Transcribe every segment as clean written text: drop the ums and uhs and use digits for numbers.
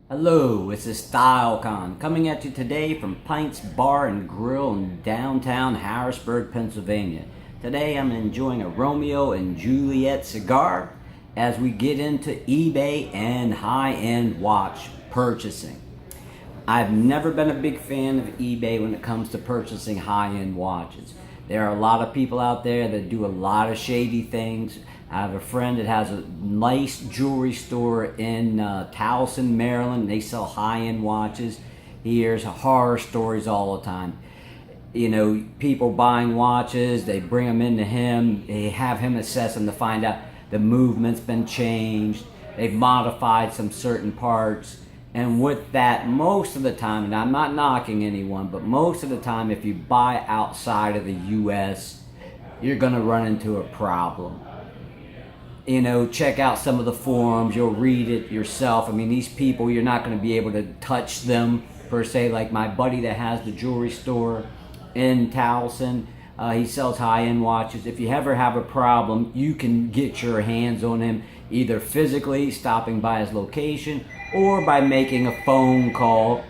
Hello, this is StyleCon coming at you today from Pints Bar and Grill in downtown Harrisburg, Pennsylvania. Today I'm enjoying a Romeo and Juliet cigar as we get into eBay and high-end watch purchasing. I've never been a big fan of eBay when it comes to purchasing high-end watches. There are a lot of people out there that do a lot of shady things. I have a friend that has a nice jewelry store in Towson, Maryland. They sell high-end watches. He hears horror stories all the time. You know, people buying watches, they bring them into him. They have him assess them to find out the movement's been changed. They've modified some certain parts. And with that, most of the time, and I'm not knocking anyone, but most of the time, if you buy outside of the U.S., you're going to run into a problem. You know, check out some of the forums, you'll read it yourself. I mean, these people, you're not going to be able to touch them per se. Like my buddy that has the jewelry store in Towson, he sells high-end watches. If you ever have a problem, you can get your hands on him either physically stopping by his location or by making a phone call,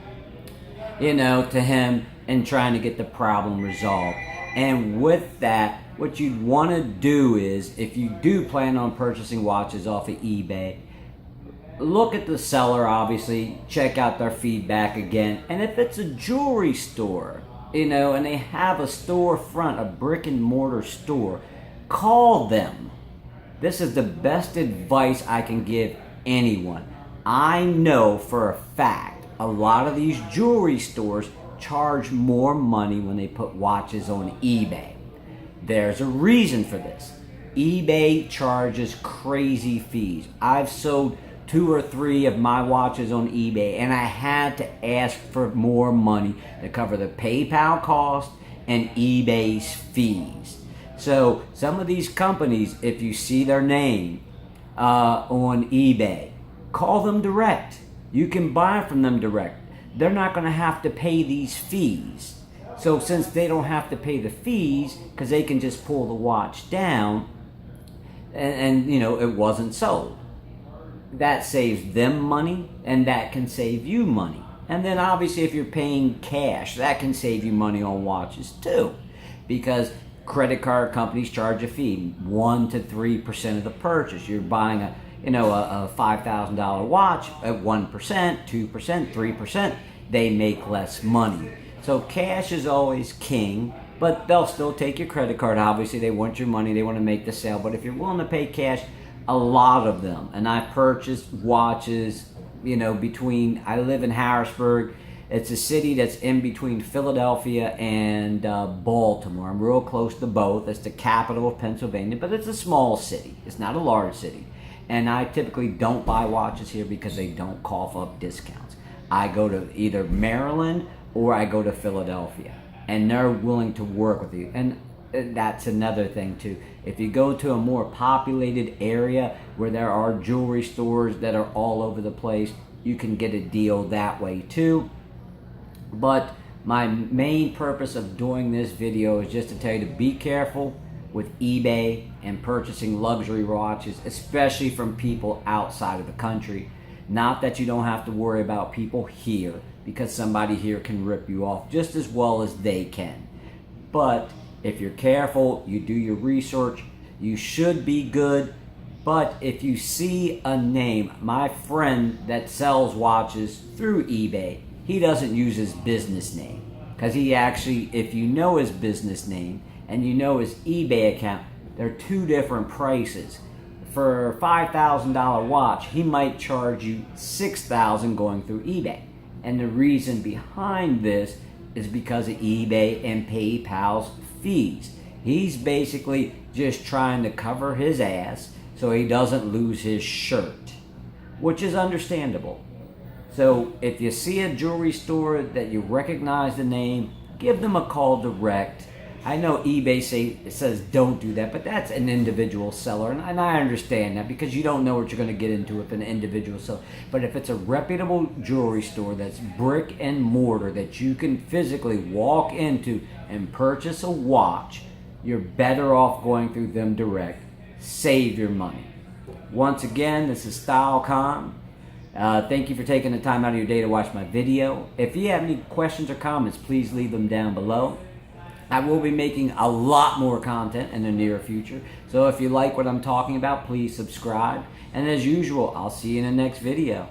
you know, to him and trying to get the problem resolved. And with that, what you'd want to do is, if you do plan on purchasing watches off of eBay, look at the seller, obviously, check out their feedback again. And if it's a jewelry store, you know, and they have a storefront, a brick and mortar store, call them. This is the best advice I can give anyone. I know for a fact a lot of these jewelry stores charge more money when they put watches on eBay. There's a reason for this. eBay charges crazy fees. I've sold 2 or 3 of my watches on eBay and I had to ask for more money to cover the PayPal cost and eBay's fees. So some of these companies, if you see their name on eBay, call them direct. You can buy from them direct. They're not going to have to pay these fees. So since they don't have to pay the fees, because they can just pull the watch down and you know, it wasn't sold. That saves them money and that can save you money. And then obviously if you're paying cash, that can save you money on watches too. Because credit card companies charge a fee, 1 to 3% of the purchase. You're buying a $5,000 watch at 1%, 2%, 3%, they make less money. So cash is always king, but they'll still take your credit card. Obviously, they want your money, they want to make the sale. But if you're willing to pay cash, a lot of them, and I've purchased watches, you know, I live in Harrisburg. It's a city that's in between Philadelphia and Baltimore. I'm real close to both. It's the capital of Pennsylvania, but it's a small city. It's not a large city. And I typically don't buy watches here because they don't cough up discounts. I go to either Maryland or I go to Philadelphia, and they're willing to work with you. And that's another thing too. If you go to a more populated area where there are jewelry stores that are all over the place, you can get a deal that way too. But my main purpose of doing this video is just to tell you to be careful with eBay and purchasing luxury watches, especially from people outside of the country. Not that you don't have to worry about people here, because somebody here can rip you off just as well as they can. But if you're careful, you do your research, you should be good. But if you see a name, my friend that sells watches through eBay, he doesn't use his business name. Because he actually, if you know his business name and you know his eBay account, they're 2 different prices. For a $5,000 watch, he might charge you $6,000 going through eBay. And the reason behind this is because of eBay and PayPal's fees. He's basically just trying to cover his ass so he doesn't lose his shirt, which is understandable. So if you see a jewelry store that you recognize the name, give them a call direct. I know eBay says don't do that, but that's an individual seller, and I understand that because you don't know what you're going to get into with an individual seller. But if it's a reputable jewelry store that's brick and mortar that you can physically walk into and purchase a watch, you're better off going through them direct. Save your money. Once again, this is StyleCon. Thank you for taking the time out of your day to watch my video. If you have any questions or comments, please leave them down below. I will be making a lot more content in the near future. So if you like what I'm talking about, please subscribe. And as usual, I'll see you in the next video.